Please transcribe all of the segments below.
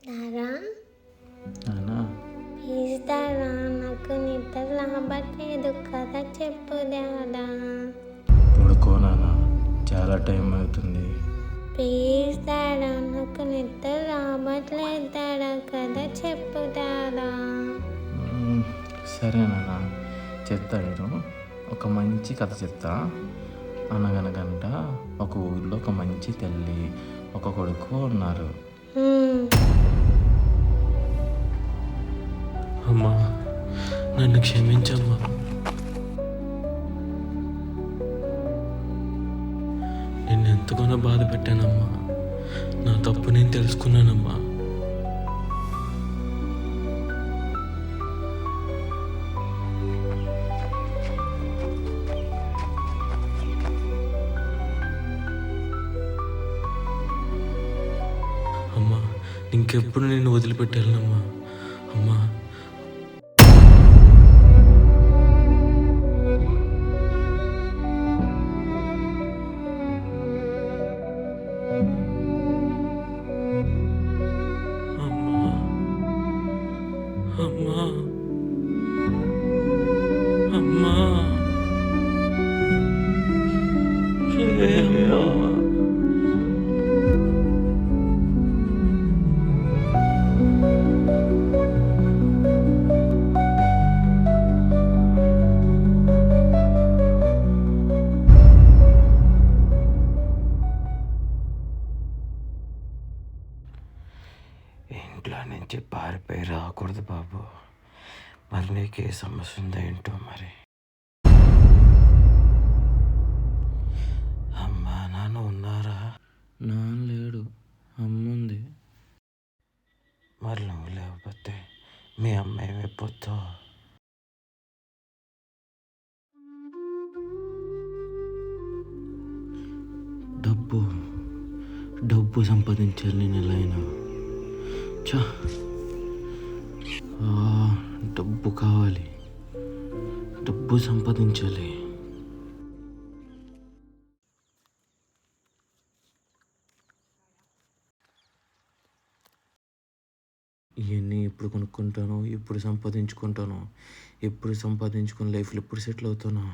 దారా నానా ప్లీజ్ దారా, నాకు నిద్ర రాబట్లేదు కదా, చెప్పు దారా. పడుకో నాన్న, చాలా టైం అవుతుంది. ప్లీజ్ దారా, నాకు నిద్ర రాబట్లేదు దారా, కదా చెప్పు దారా. సరే నాన్న, చెప్తా. నేను ఒక మంచి కథ చెప్తా. అనగనగంట ఒక ఊళ్ళో ఒక మంచి తల్లి, ఒక కొడుకు ఉన్నారు. అమ్మా, నన్ను క్షమించమ్మా. నిన్ను ఎంతగానో బాధ పెట్టానమ్మా. నా తప్పు నేను తెలుసుకున్నానమ్మా. అమ్మా, ఇంకెప్పుడు నిన్ను వదిలిపెట్టాలమ్మా. అమ్మా, అమ్మా, అమ్మా, ఇంట్లో నుంచి పారిపోయి రాకూడదు బాబు. మరి నీకు ఏ సమస్య ఉందో ఏంటో మరి. అమ్మా నాన్న ఉన్నారా? నాన్న లేడు, అమ్ముంది. మరి నువ్వు లేకపోతే మీ అమ్మ ఏమైపోతావు? డబ్బు సంపాదించాలి నేను ఎలా అయినా. డబ్బు కావాలి, డబ్బు సంపాదించాలి. ఇవన్నీ ఎప్పుడు కొనుక్కుంటాను, ఎప్పుడు సంపాదించుకుంటాను, ఎప్పుడు సంపాదించుకుని లైఫ్లో ఎప్పుడు సెటిల్ అవుతాను.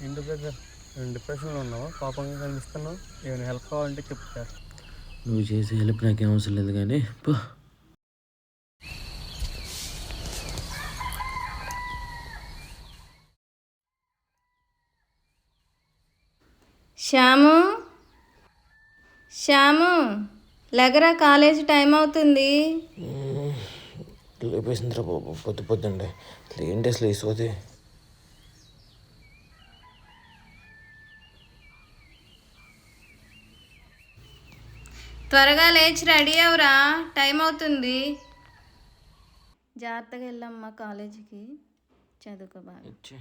ఏంటి బ్రదర్, నేను డిప్రెషన్లో ఉన్నావా? పాపంగా కనిపిస్తున్నావు. ఏమైనా హెల్ప్ కావాలంటే చెప్తా. నువ్వు చేసే హెల్ప్ నాకేం అవసరం లేదు కానీ పో. శ్యాము, శ్యాము, లగరా, కాలేజీ టైం అవుతుంది. లేపేసిందిరా బాబు, పొద్దుండే ఏంటి అసలు ఈ సోది. త్వరగా లేచి రెడీ అవురా, టైం అవుతుంది. జాగ్రత్తగా వెళ్ళమ్మా కాలేజీకి, చదువుకో బాగా.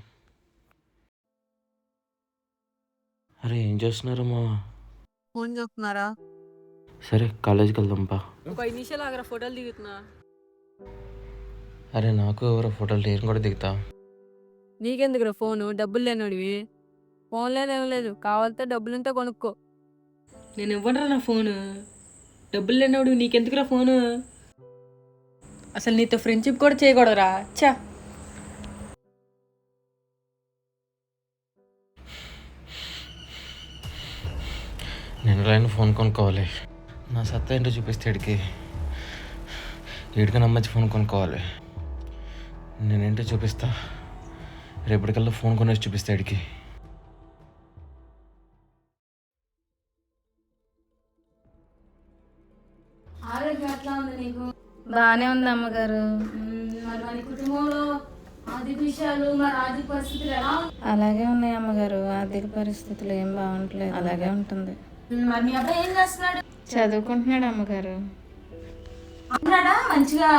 అరే ఏం చేస్తున్నారమ్మా? ఫోన్ చూస్తున్నారా? సరే కాలేజీకి వెళ్దాంపా. ఒక 5 నిమిషాలు ఆగరా, ఫోటోలు దిగుతున్నా. అరే నాకు ఎవరో ఫోటోలు నేను కూడా దిగుతా. నీకెందుకురా ఫోను? డబ్బులు లేనోడివి. ఫోన్ లేదేం లేదు, కావాలంటే డబ్బులుంటే కొనుక్కో. నేను ఇవ్వనరా నా ఫోను. డబ్బులు లేనోడు నీకెందుకురా ఫోను? అసలు నీతో ఫ్రెండ్షిప్ కూడా చేయకూడదురా. చా, నేను ఎలా ఫోన్ కొనుక్కోవాలి. నా సత్తా ఏంటో చూపిస్తే వీడికి నమ్మచ్చి ఫోన్ కొనుక్కోవాలి. నేనేంటో చూపిస్తా. రేపటికల్లా ఫోన్ కొనేసి చూపిస్తా వీడికి. ఆరోగ్యం ఎట్లా ఉంది నీకు? బాగానే ఉంది అమ్మగారు. మరి మన కుటుంబంలో ఆర్థిక విషయాలు, మరి ఆర్థిక పరిస్థితులు ఎలా? అలాగే ఉన్నాయి అమ్మగారు, ఆర్థిక పరిస్థితులు ఏం బాగుంటలేదు, అలాగే ఉంటుంది. మరి మీ అబ్బాయి ఏం చేస్తున్నాడు? చదువుకుంటున్నాడు అమ్మగారు. అన్నాడా మంచిగా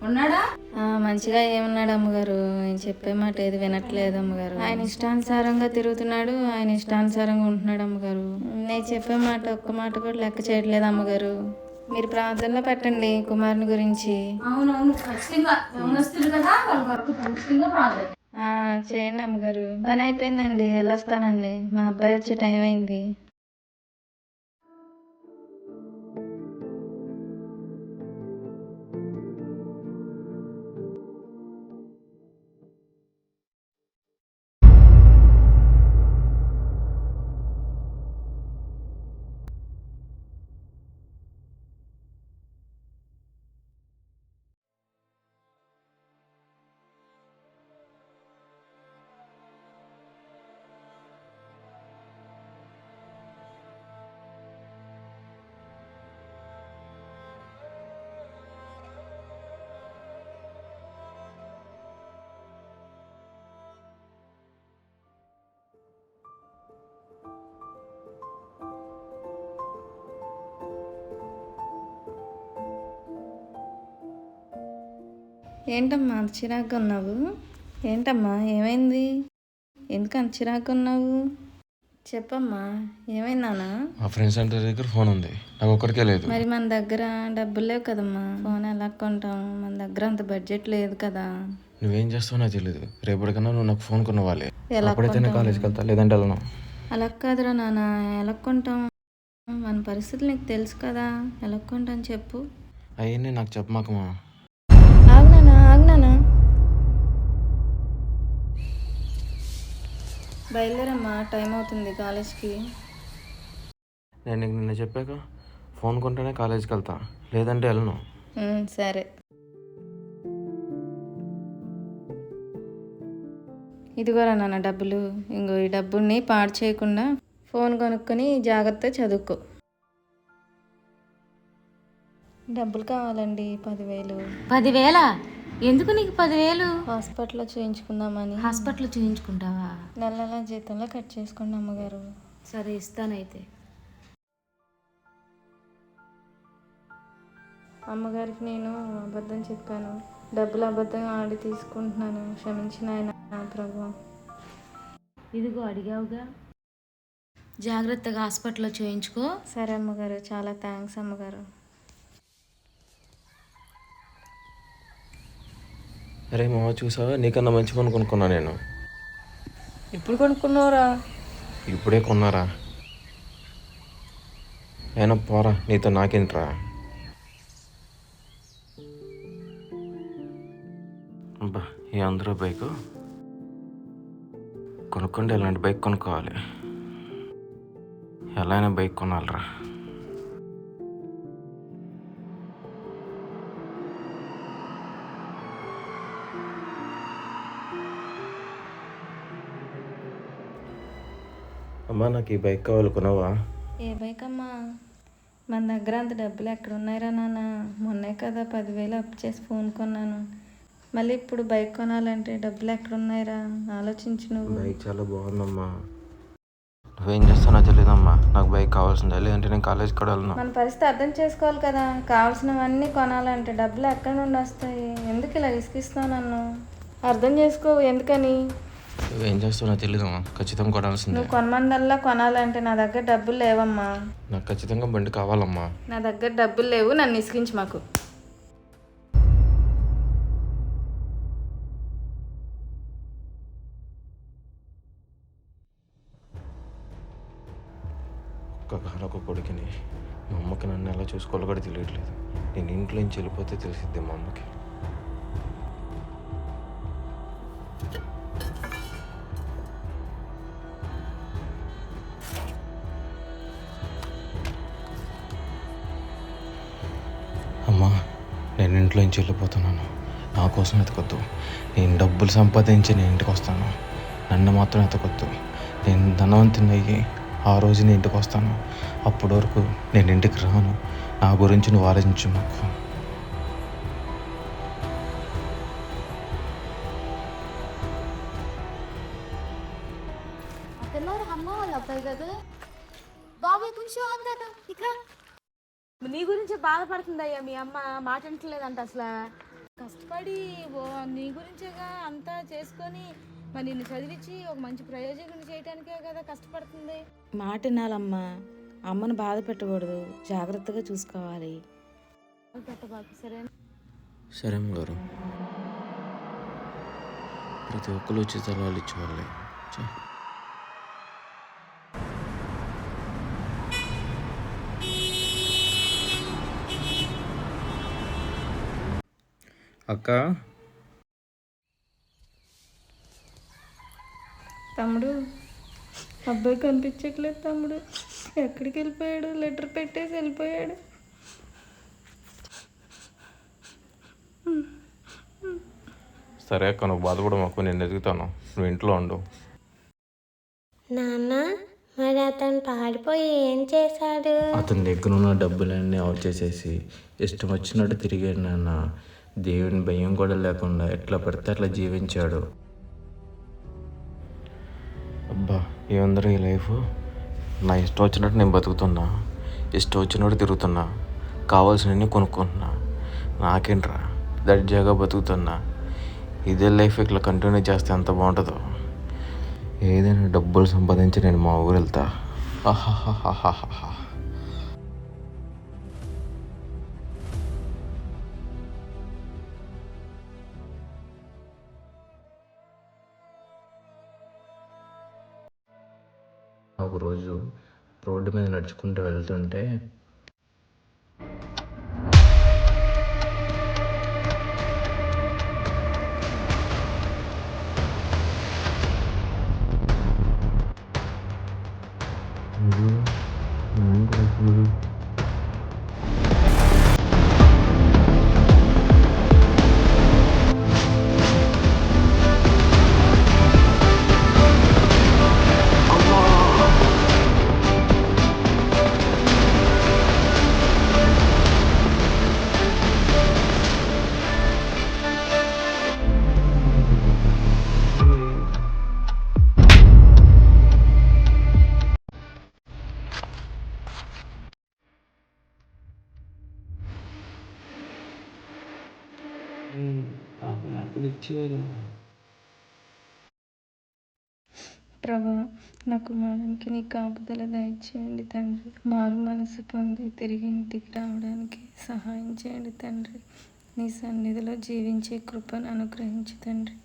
ఉన్నాడా? మంచిగా ఏమన్నాడు అమ్మగారు? నేను చెప్పే మాట ఏది వినట్లేదు అమ్మగారు. ఆయన ఇష్టానుసారంగా తిరుగుతున్నాడు, ఆయన ఇష్టానుసారంగా ఉంటున్నాడు అమ్మగారు. నేను చెప్పే మాట ఒక్క మాట కూడా లెక్క చేయట్లేదు అమ్మగారు. మీరు ప్రార్థనలో పెట్టండి కుమారుని గురించి. అవునవును, ఖచ్చితంగా యవనస్తులు కదా, వాళ్ళ వరకు ఖచ్చితంగా ప్రార్థన. చేయండి అమ్మగారు. పని అయిపోయిందండి, వెళ్ళొస్తానండి. మా అబ్బాయి వచ్చే టైం అయింది. ఏంటమ్మా అంత చిరాగ్గా ఉన్నావు? ఏంటమ్మా ఏమైంది? ఎందుకు అంత చిరాగ్గా ఉన్నావు? చెప్పమ్మా, ఏమైంది నాన్న? మా ఫ్రెండ్స్ అందరి దగ్గర ఫోన్ ఉంది, నాకు ఒక్కరికే లేదు. మరి మన దగ్గర డబ్బులు లేవు కదమ్మా, ఫోన్ ఎలా కొంటాం? మన దగ్గర అంత బడ్జెట్ లేదు కదా. నువ్వేం చేస్తావో నాకు తెలియదు. రేపటికన్నా నువ్వు నాకు ఫోన్ కొన్నవాళ్ళే. ఎలా అప్పుడైతే నేను కొంటావు? కాలేజీకి వెళ్తా, లేదంటే వెళ్ళను. అలా కాదురా నాన్న, ఎలా కొంటాం? మన పరిస్థితులు నీకు తెలుసు కదా, ఎలా కొంటాను చెప్పు. అవన్నీ నాకు చెప్పమాకమా. ఆగ్నానా బయలుదేరమ్మా, టైం అవుతుంది కాలేజ్కి. నేను నీకు నిన్న చెప్పాక ఫోన్ కొంటేనే కాలేజీకి వెళ్తా, లేదంటే వెళ్ళను. సరే. ఇదిగోరా నాన్న డబ్బులు. ఇంకో ఈ డబ్బుల్ని పాడు చేయకుండా ఫోన్ కొనుక్కొని జాగ్రత్తగా చదువుకో. డబ్బులు కావాలండి, 10,000. 10,000? ఎందుకు నీకు 10,000? హాస్పిటల్లో చూయించుకుందామని. హాస్పిటల్ చూయించుకుంటావా? నెల నెల జీతంలో కట్ చేసుకోండి అమ్మగారు. సరే, ఇస్తానైతే. అమ్మగారికి నేను అబద్ధం చెప్పాను, డబ్బులు అబద్ధంగా ఆడి తీసుకుంటున్నాను, క్షమించిన ఆయన ప్రభు. ఇదిగో అడిగావుగా, జాగ్రత్తగా హాస్పిటల్లో చూయించుకో. సరే అమ్మగారు, చాలా థ్యాంక్స్ అమ్మగారు. అరే మామ, చూసావా, నీకన్నా మంచి ఫోన్ కొనుక్కున్నా నేను. ఇప్పుడు కొనుక్కున్నావురా? ఇప్పుడే కొన్నారా? అయినా పోరా, నీతో నాకేంట్రా. అబ్బా, ఈ అందరూ బైక్ కొనుక్కుంటే ఇలాంటి బైక్ కొనుక్కోవాలి. ఎలా అయినా బైక్ కొనాలిరా. అమ్మా, నాకు ఈ బైక్ కావాలి, కొనవా? ఏ బైక్ అమ్మా? మన దగ్గర అంత డబ్బులు ఎక్కడ ఉన్నాయిరా నాన్న? మొన్నే కదా 10,000 అప్పు చేసి ఫోన్ కొన్నాను, మళ్ళీ ఇప్పుడు బైక్ కొనాలంటే డబ్బులు ఎక్కడ ఉన్నాయిరా? ఆలోచించు నువ్వు. బైక్ చాలా బాగుందమ్మా. నువ్వేం చేస్తానో తెలియదమ్మా, నాకు బైక్ కావాల్సిందే, లేదంటే నేను కాలేజ్కి కూడా వెళ్ళను. మన పరిస్థితి అర్థం చేసుకోవాలి కదా, కావాల్సినవన్నీ కొనాలంటే డబ్బులు ఎక్కడి నుండి వస్తాయి? ఎందుకు ఇలా విసిగిస్తావు నన్ను? అర్థం చేసుకో, ఎందుకని? నువ్వేం చేస్తానో తెలియదమ్మా, ఖచ్చితంగా కొనాల్సిందే. నువ్వు కొనమందల్లా కొనాలంటే నా దగ్గర డబ్బులు లేవమ్మా. నాకు ఖచ్చితంగా బండి కావాలమ్మా. నా దగ్గర డబ్బులు లేవు, నన్ను విసిగించు మాకు. ఒక్క కాలొక కొడుకుని, మా అమ్మకి నన్ను ఎలా చూసుకోవాలో కూడా తెలియట్లేదు. నేను ఇంట్లో నుంచి వెళ్ళిపోతే తెలిసిద్ది మా అమ్మకి. అమ్మా, నేను ఇంట్లో నుంచి వెళ్ళిపోతున్నాను, నా కోసం ఎతకొద్దు. నేను డబ్బులు సంపాదించి నేను ఇంటికి వస్తాను, నన్ను మాత్రం ఎతకొద్దు. నేను ధనవంతుని అయ్యి ఆ రోజు నేను ఇంటికి వస్తాను, అప్పటి వరకు నేను ఇంటికి రాను. నా గురించి నువ్వు ఆలోచించు మాకు. నీ గురించి బాధపడుతుందయ్యా మీ అమ్మ, మాట అంటలేదంట అసలు. కష్టపడి నీ గురించేగా అంతా చేసుకొని మరి నిన్ను చదివించి ఒక మంచి ప్రయోజకుని చేయడానికే కదా కష్టపడుతుంది. మాట వినాలమ్మా, అమ్మను బాధ పెట్టకూడదు, జాగ్రత్తగా చూసుకోవాలి. పెట్టబాకు సరేనా? సరే అమ్మగారు. ప్రతి ఒక్కరు వచ్చి తలాలు ఇచ్చేవాళ్ళే. అక్క, తమ్ముడు, అబ్బాయి కనిపించట్లేదు తమ్ముడు. ఎక్కడికి వెళ్ళిపోయాడు? లెటర్ పెట్టేసి వెళ్ళిపోయాడు. సరే అక్క, నువ్వు బాధపడమాకు, నేను ఎదుగుతాను, నువ్వు ఇంట్లో ఉండు. నాన్న, మరి అతను పారిపోయి ఏం చేశాడు? అతని దగ్గర ఉన్న డబ్బులన్నీ ఆఫ్ చేసేసి ఇష్టం వచ్చినట్టు తిరిగాడు నాన్న. దేవుని భయం కూడా లేకుండా ఎట్లా పడితే అట్లా జీవించాడు. అబ్బా, ఏముందరూ ఈ లైఫ్? నా ఇష్టం వచ్చినట్టు నేను బతుకుతున్నా, ఇష్టం వచ్చినట్టు తిరుగుతున్నా, కావాల్సినవన్నీ కొనుక్కుంటున్నా. నాకేంట్రా, దర్జాగా బతుకుతున్నా. ఇదే లైఫ్ ఇట్లా కంటిన్యూ చేస్తే ఎంత బాగుంటుందో. ఏదైనా డబ్బులు సంపాదించి నేను మా ఊరు వెళ్తా. ఆహాహాహాహా. ఒకరోజు రోడ్డు మీద నడుచుకుంటూ వెళ్తుంటే ప్రభా, నా కుమారునికి నీ కాపుదల దయచేయండి తండ్రి. మారు మనసు పొంది తిరిగి ఇంటికి రావడానికి సహాయం చేయండి తండ్రి. నీ సన్నిధిలో జీవించే కృపను అనుగ్రహించు తండ్రి.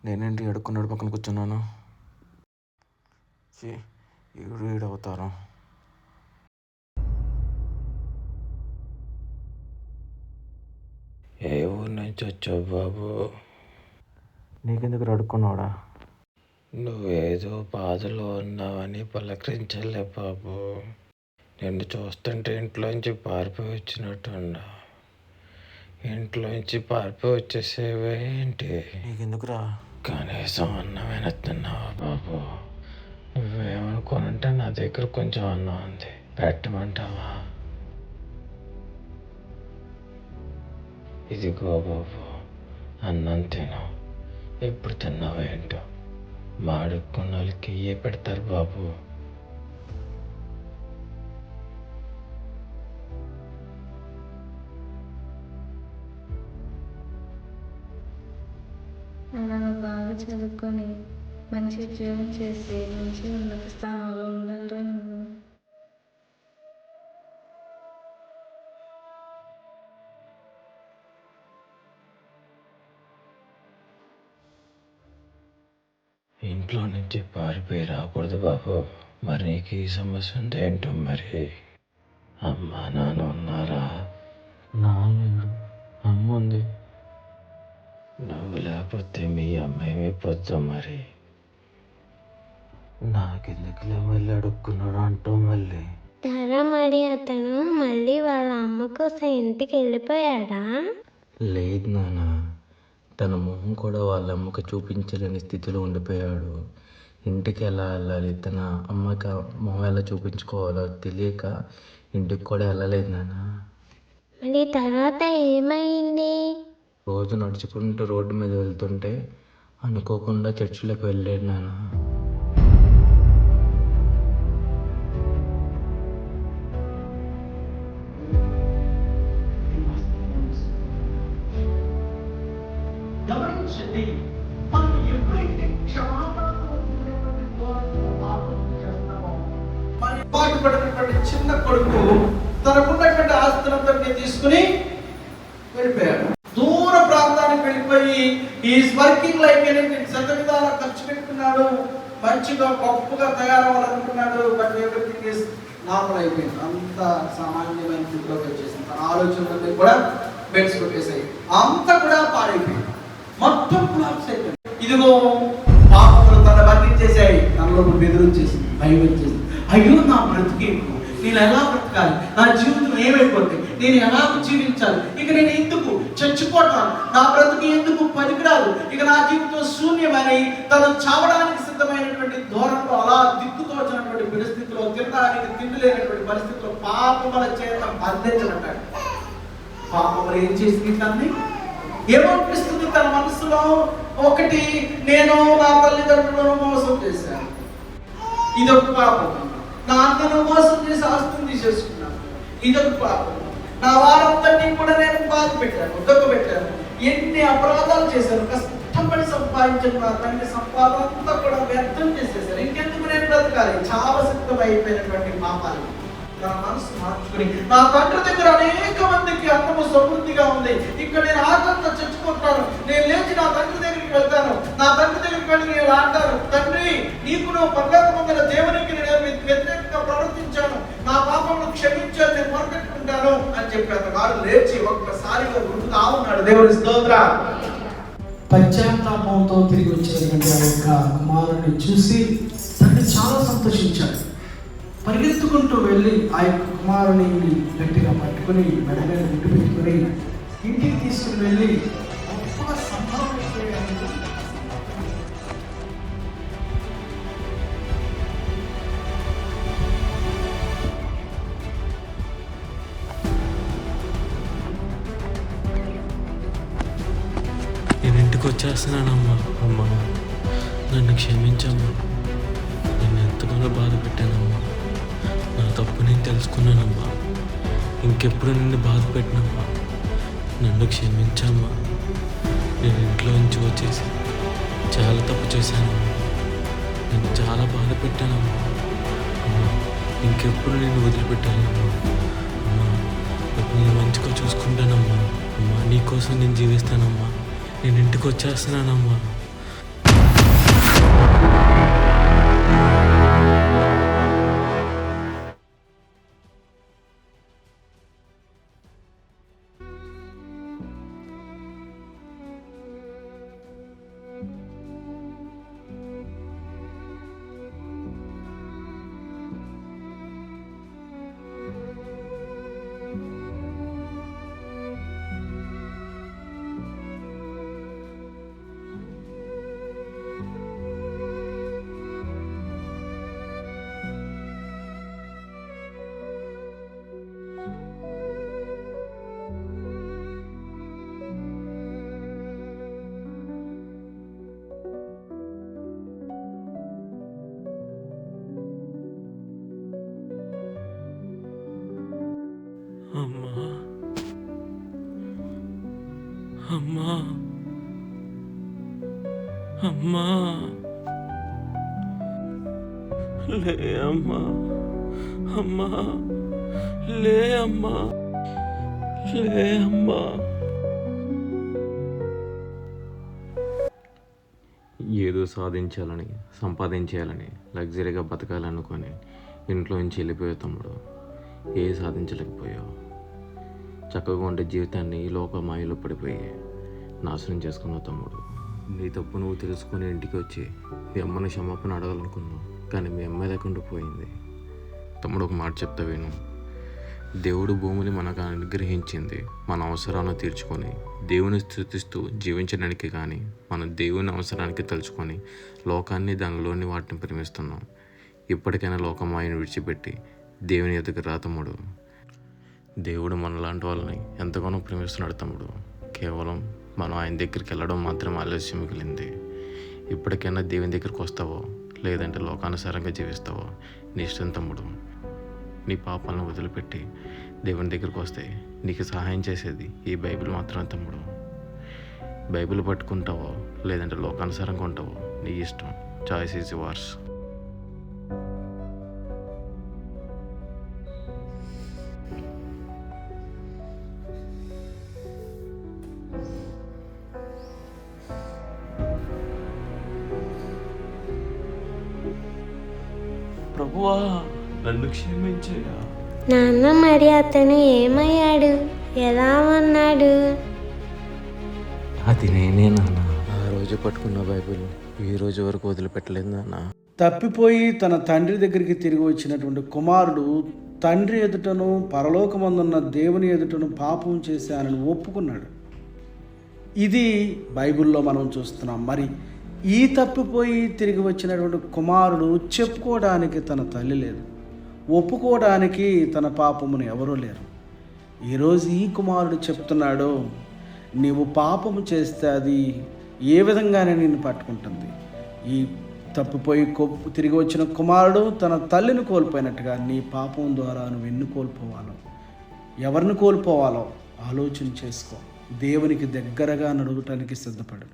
నేనేంటి అడుక్కున్నాడు పక్కన కూర్చున్నాను. ఈడవుతారు. ఏ ఊరు నుంచి వచ్చావు బాబు? నీకెందుకు అడుక్కున్నావుడా? నువ్వేదో బాధలో ఉన్నావని పలకరించలే బాబు. నిన్ను చూస్తుంటే ఇంట్లోంచి పారిపోయి వచ్చినట్టుండా. ఇంట్లోంచి పారిపోయి వచ్చేసేవేంటి? నీకెందుకురా? కనీసం అన్నమైనా తిన్నావా బాబు? నువ్వేమనుకోనంటే నా దగ్గర కొంచెం అన్నం ఉంది, పెట్టమంటావా? ఇదిగో బాబు, అన్నం తిను. ఎప్పుడు తిన్నావా ఏంటో? మాడుకున్న వాళ్ళకి ఏ పెడతారు బాబు? నన్ను బాగా చదువుకొని మంచి ఉద్యోగం చేసి మంచి ఉన్నత స్థానంలో ఉండాలి. నువ్వు ఇంట్లో నుంచి పారిపోయి రాకూడదు బాబు. మరి నీకు ఈ సమస్య ఉంది ఏంటో మరి? అమ్మ నాన్న ఉన్నారా? నాన్న అమ్మ ఉంది. నువ్వు లేకపోతే మీ అమ్మ ఏమైపోతావు మరి? నాకెందుకులే మళ్ళీ అడుక్కున్నాడు అంటావు మళ్ళీ? ధరం మరి అతను మళ్ళీ వాళ్ళ అమ్మ కోసం ఇంటికి వెళ్ళిపోయాడా? లేదు నాన్న, తన మొహం కూడా వాళ్ళ అమ్మకి చూపించలేని స్థితిలో ఉండిపోయాడు. ఇంటికి ఎలా వెళ్ళాలి, తన అమ్మకి మొహం ఎలా చూపించుకోవాలో తెలియక ఇంటికి కూడా వెళ్ళలేదు నాన్న. మరి తర్వాత ఏమైంది? రోజు నడుచుకుంటూ రోడ్డు మీద వెళ్తుంటే అనుకోకుండా చర్చిలోకి వెళ్ళాడు నాన్న. పాటుపడినటువంటి చిన్న కొడుకు తనకున్నటువంటి ఆస్తులంతా తీసుకుని వెళ్ళిపోయాడు. దూర ప్రాంతానికి వెళ్ళిపోయి ఈజ్ వర్కింగ్ లైక్ శత విధాలా ఖర్చు పెట్టుకున్నాడు, మంచిగా గొప్పగా తయారవ్వాలనుకున్నాడు. బట్ ఎవ్రీథింగ్ ఈజ్ నార్మల్ అయిపోయింది. అంత సామాన్యమైన స్థితిలోకి వచ్చేసింది. తన ఆలోచనలన్నీ కూడా బెడ్స్ కొట్టేసాయి. అంతా కూడా పాడైపోయింది, మొత్తం కొలాప్స్ అయిపోయింది. ఇదిగో పాపములు తన వర్ణించేసాయి, తనలో బెదిరించేసింది, భయం వచ్చేసింది. అయ్యో నా బ్రతికేంటి, నేను ఎలా బ్రతకాలి, నా జీవితం ఏమైపోతుంది, నేను ఎలా జీవించాలి, ఇక నేను ఎందుకు చచ్చిపోతాను, నా బ్రతుకు ఎందుకు పనికిరాదు, ఇక నా జీవితం శూన్యమని తను చావడానికి సిద్ధమైనటువంటి ధోరణిలో అలా దిక్కుతోచినటువంటి పరిస్థితిలో, తినడానికి తిండి లేనటువంటి పరిస్థితిలో పాపముల చేత బంధించబడ్డాడు. పాపములు ఏం చేసింది తనని? ఏమనిపిస్తుంది తన మనసులో? ఒకటి, నేను నా తల్లిదండ్రులను మోసం చేశాను, ఇదొక పాపం. నా అన్నను మోసం చేసి ఆస్తిని తీసేసుకున్నాను, ఇదొక పాపం. నా వారందరినీ కూడా నేను బాధ పెట్టాను, పెట్టాను, ఎన్ని అపరాధాలు చేశాను, కష్టపడి సంపాదించిన నా తండ్రి సంపాదన అంతా కూడా వ్యర్థం చేసేసాను. ఇంకెందుకు నేను బ్రతకాలి? చావసిద్ధం అయిపోయినటువంటి పాపాలు. నా మనసు మార్చుకుని నా తండ్రి దగ్గర అనేక మందికి అన్నము సమృద్ధిగా ఉంది, ఇక్కడ నేను ఆకలితో చచ్చిపోతాను, నేను లేచి నా తండ్రి దగ్గరికి వెళ్తాను, నా తండ్రి దగ్గరికి వెళ్ళి నేను అంటాను, తండ్రి నీకు నువ్వు పరలోకమందున దేవునికి నేను వ్యతిరేకంగా ప్రవర్తించాను, నా పాపమును క్షమించాను, నేను మొరపెట్టుకుంటాను అని చెప్పాను. వాడు లేచి ఒక్కసారిగా గుర్తుగా ఉన్నాడు. దేవుని స్తోత్రం. పశ్చాత్తాపంతో తిరిగి వచ్చినటువంటి ఆ యొక్క కుమారుడిని చూసి తండ్రి చాలా సంతోషించాడు. పరిగెత్తుకుంటూ వెళ్ళి ఆ యొక్క కుమారుని గట్టిగా పట్టుకుని మెడ మీద గుడ్డు పెట్టుకుని ఇంటికి తీసుకుని వెళ్ళి గొప్పగా సంబరం అయిపోయాడు. నేను ఇంటికి వచ్చేస్తున్నానమ్మా. అమ్మా నన్ను క్షమించమ్మా, నేను ఎంతగానో బాధ పెట్టానమ్మా, నా తప్పు నేను తెలుసుకున్నానమ్మా, ఇంకెప్పుడు నిన్ను బాధ పెట్టినమ్మా, నన్ను క్షమించమ్మా. నేను ఇంట్లో నుంచి వచ్చేసి చాలా తప్పు చేశానమ్మా, నేను చాలా బాధ పెట్టానమ్మా. అమ్మా ఇంకెప్పుడు నేను వదిలిపెట్టానమ్మా. అమ్మా నేను మంచిగా చూసుకుంటానమ్మా. అమ్మా నీకోసం నేను జీవిస్తానమ్మా. నేను ఇంటికి వచ్చేస్తున్నానమ్మా. అమ్మా అమ్మా అమ్మా లే అమ్మా, అమ్మా లే అమ్మా, లే అమ్మా. ఏదో సాధించాలని, సంపాదించాలని, లగ్జరీగా బతకాలనుకొని ఇంట్లో నుంచి వెళ్ళిపోయే తమ్ముడు, ఏ సాధించలేకపోయావు. చక్కగా ఉండే జీవితాన్ని ఈ లోకమాయలో పడిపోయి నాశనం చేసుకున్నావు తమ్ముడు. నీ తప్పు నువ్వు తెలుసుకొని ఇంటికి వచ్చి మీ అమ్మని క్షమాపణ అడగాలనుకున్నావు, కానీ మీ అమ్మాయి లేకుండా పోయింది. తమ్ముడు ఒక మాట చెప్తా విను. దేవుడు భూమిని మనకు అనుగ్రహించింది మన అవసరాలను తీర్చుకొని దేవుని స్తుతిస్తూ జీవించడానికి, కానీ మనం దేవుని అవసరానికి తలుచుకొని లోకాన్ని దానిలోని వాటిని ప్రేమిస్తున్నాం. ఇప్పటికైనా లోకమాయను విడిచిపెట్టి దేవుని ఎదుగు రా తమ్ముడు. దేవుడు మనలాంటి వాళ్ళని ఎంతగానో ప్రేమిస్తున్నాడు తమ్ముడు. కేవలం మనం ఆయన దగ్గరికి వెళ్ళడం మాత్రమే ఆలస్యం మిగిలింది. ఇప్పటికైనా దేవుని దగ్గరికి వస్తావో లేదంటే లోకానుసారంగా జీవిస్తావో నీ ఇష్టం తమ్ముడు. నీ పాపాలను వదిలిపెట్టి దేవుని దగ్గరికి వస్తే నీకు సహాయం చేసేది ఈ బైబిల్ మాత్రమే తమ్ముడు. బైబిల్ పట్టుకుంటావో లేదంటే లోకానుసారంగా ఉంటావో నీ ఇష్టం. Choice is yours. ప్రభువా నన్ను క్షమించయ్యా. నాన్న, మరి అతను ఏమయ్యాడు? ఎలా ఉన్నాడు? అది నేనే నాన్న. ఆ రోజు పట్టుకున్న బైబిల్ ఈ రోజు వరకు వదిలిపెట్టలేదు నాన్న. తప్పిపోయి తన తండ్రి దగ్గరికి తిరిగి వచ్చినటువంటి కుమారుడు తండ్రి ఎదుటను పరలోకమందున్న దేవుని ఎదుటను పాపం చేశానని ఒప్పుకున్నాడు. ఇది బైబిల్లో మనం చూస్తున్నాం. మరి ఈ తప్పిపోయి తిరిగి వచ్చినటువంటి కుమారుడు చెప్పుకోవడానికి తన తల్లి లేదు, ఒప్పుకోవడానికి తన పాపమును ఎవరూ లేరు. ఈరోజు ఈ కుమారుడు చెప్తున్నాడు, నీవు పాపము చేస్తే అది ఏ విధంగానే నిన్ను పట్టుకుంటుంది. ఈ తప్పిపోయి తిరిగి వచ్చిన కుమారుడు తన తల్లిని కోల్పోయినట్టుగా నీ పాపం ద్వారా నువ్వు ఎన్ని కోల్పోవాలో, ఎవరిని కోల్పోవాలో ఆలోచన చేసుకో. దేవునికి దగ్గరగా నడవటానికి సిద్ధపడు.